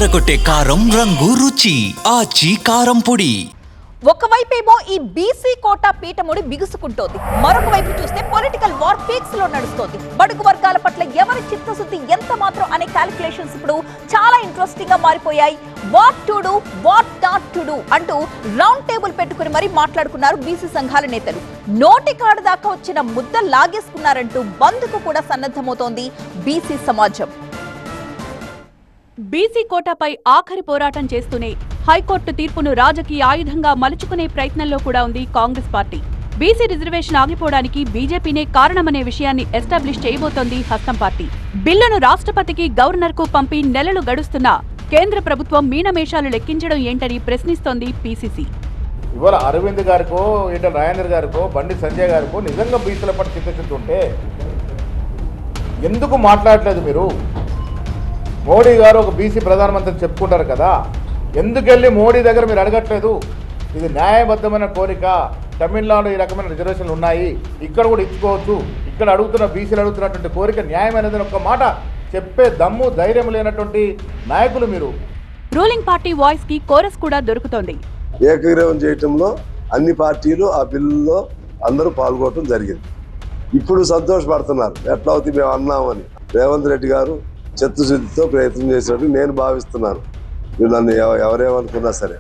అదరగొట్టే కారం రంగు రుచి ఆచి కారం పొడి. ఒకవైపేమో ఈ బీసీ కోటా పీఠముడి బిగుసుకుంటోంది, మరొక వైపు చూస్తే పొలిటికల్ వార్ పీక్స్ లో నడుస్తోంది. బడుగు వర్గాల పట్ల ఎవరి చిత్తశుద్ధి ఎంత మాత్రం అనే క్యాలిక్యులేషన్స్ ఇప్పుడు చాలా ఇంట్రెస్టింగ్ గా మారిపోయాయి. What to do, what not to do అంటూ రౌండ్ టేబుల్ పెట్టుకుని మరీ మాట్లాడుకున్నారు బీసీ సంఘాల నేతలు. నోటి కాడు దాకా వచ్చిన ముద్ద లాగేసుకున్నారంటూ బంద్కు కూడా సన్నద్ధమవుతోంది బీసీ సమాజం. బీసీ కోటాపై ఆఖరి పోరాటం చేస్తూనే హైకోర్టు తీర్పును రాజకీయ ఆయుధంగా మలుచుకునే ప్రయత్నంలో కూడా ఉంది కాంగ్రెస్ పార్టీ. బీసీ రిజర్వేషన్ ఆగిపోవడానికి బీజేపీనే కారణమనే విషయాన్ని ఎస్టాబ్లిష్ చేయబోతోంది హస్తం పార్టీ. బిల్లును రాష్ట్రపతికి, గవర్నర్కు పంపి నెలలు గడుస్తున్నా కేంద్ర ప్రభుత్వం మీనమేషాలు లెక్కించడం ఏంటని ప్రశ్నిస్తోంది పీసీసీ. ఇవాళ అరవింద్ గారికో, ఈటల రాజేందర్ గారికో, బండి సంజయ్ గారికో నిజంగా బీసీల పట్ల చిత్తశుద్ధి ఉంటే ఎందుకు మాట్లాడలేదు మీరు? మోడీ గారు ఒక బీసీ ప్రధానమంత్రి చెప్పుకుంటారు కదా, ఎందుకెళ్ళి మోడీ దగ్గర మీరు అడగట్లేదు? ఇది న్యాయబద్ధమైన కోరిక, తమిళనాడు ఈ రకమైన రిజర్వేషన్లు ఉన్నాయి, ఇక్కడ కూడా ఇచ్చుకోవచ్చు, ఇక్కడ అడుగుతున్న బీసీలు అడుగుతున్నటువంటి కోరిక న్యాయమైనదని ఒక మాట చెప్పే దమ్ము ధైర్యం లేనటువంటి నాయకులు మీరు. రూలింగ్ పార్టీ వాయిస్ కి కోరస్ కూడా దొరుకుతోంది. ఏకగ్రీవం చేయటంలో అన్ని పార్టీలు ఆ బిల్లులో అందరూ పాల్గొనడం జరిగింది. ఇప్పుడు సంతోషపడుతున్నారు, ఎట్లా అవుతుంది మేము అన్నామని. రేవంత్ రెడ్డి గారు చిత్తశుద్ధితో ప్రయత్నం చేసినట్టు నేను భావిస్తున్నాను. నన్ను ఎవరేమనుకున్నా సరే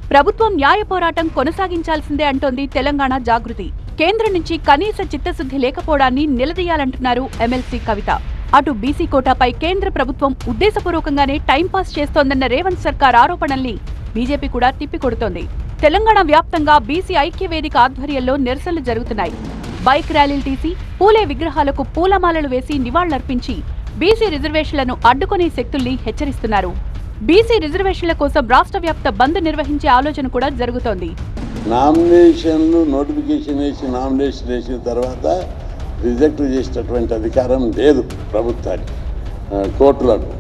ప్రభుత్వం న్యాయ పోరాటం కొనసాగించాల్సిందే అంటోంది తెలంగాణ జాగృతి. కేంద్రం నుంచి కనీస చిత్తశుద్ధి లేకపోవడాన్ని నిలదీయాలంటున్నారు ఎమ్మెల్సీ కవిత. అటు బీసీ కోటాపై కేంద్ర ప్రభుత్వం ఉద్దేశపూర్వకంగానే టైంపాస్ చేస్తోందన్న రేవంత్ సర్కార్ ఆరోపణల్ని బీజేపీ కూడా తిప్పికొడుతోంది. తెలంగాణ వ్యాప్తంగా బీసీ ఐక్య వేదిక ఆధ్వర్యంలో నిరసనలు జరుగుతున్నాయి. బైక్ ర్యాలీలు తీసి పూలే విగ్రహాలకు పూలమాలలు వేసి నివాళులర్పించి బీసీ రిజర్వేషన్లను అడ్డుకునే శక్తుల్ని హెచ్చరిస్తున్నారు. బీసీ రిజర్వేషన్ల కోసం రాష్ట్ర వ్యాప్త బంద్ నిర్వహించే ఆలోచన కూడా జరుగుతోంది. నామినేషన్లు నోటిఫికేషన్ వేసి నామినేషన్ వేసిన తర్వాత రిజెక్ట్ చేసేటటువంటి అధికారం లేదు ప్రభుత్వానికి, కోర్టులకు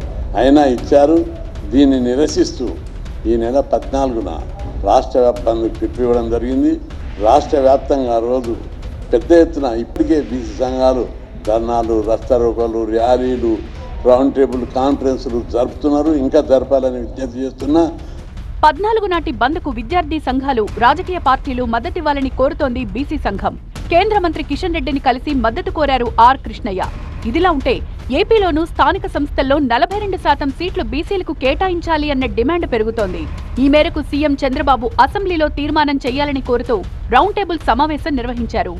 అయినా ఇచ్చారు. దీన్ని నిరసిస్తూ ఈ నెల 14న రాష్ట్ర వ్యాప్తంగా పిలుపు ఇవ్వడం జరిగింది. రాష్ట్ర వ్యాప్తంగా రోజు పెద్ద ఎత్తున ఇప్పటికే బీసీ సంఘాలు ధర్నాలు, రస్తారోకోలు, ర్యాలీలు, రౌండ్ టేబుల్ కాన్ఫరెన్సులు జరుపుతున్నారు. ఇంకా జరపాలని విజ్ఞప్తి చేస్తున్నా. 14 నాటి బంద్కు విద్యార్థి సంఘాలు, రాజకీయ పార్టీలు మద్దతివ్వాలని కోరుతోంది బీసీ సంఘం. కేంద్ర మంత్రి కిషన్ రెడ్డిని కలిసి మద్దతు కోరారు ఆర్ కృష్ణయ్య. ఇదిలా ఉంటే ఏపీలోనూ స్థానిక సంస్థల్లో 42% సీట్లు బీసీలకు కేటాయించాలి అన్న డిమాండ్ పెరుగుతోంది. ఈ మేరకు సీఎం చంద్రబాబు అసెంబ్లీలో తీర్మానం చేయాలని కోరుతూ రౌండ్ టేబుల్ సమావేశం నిర్వహించారు.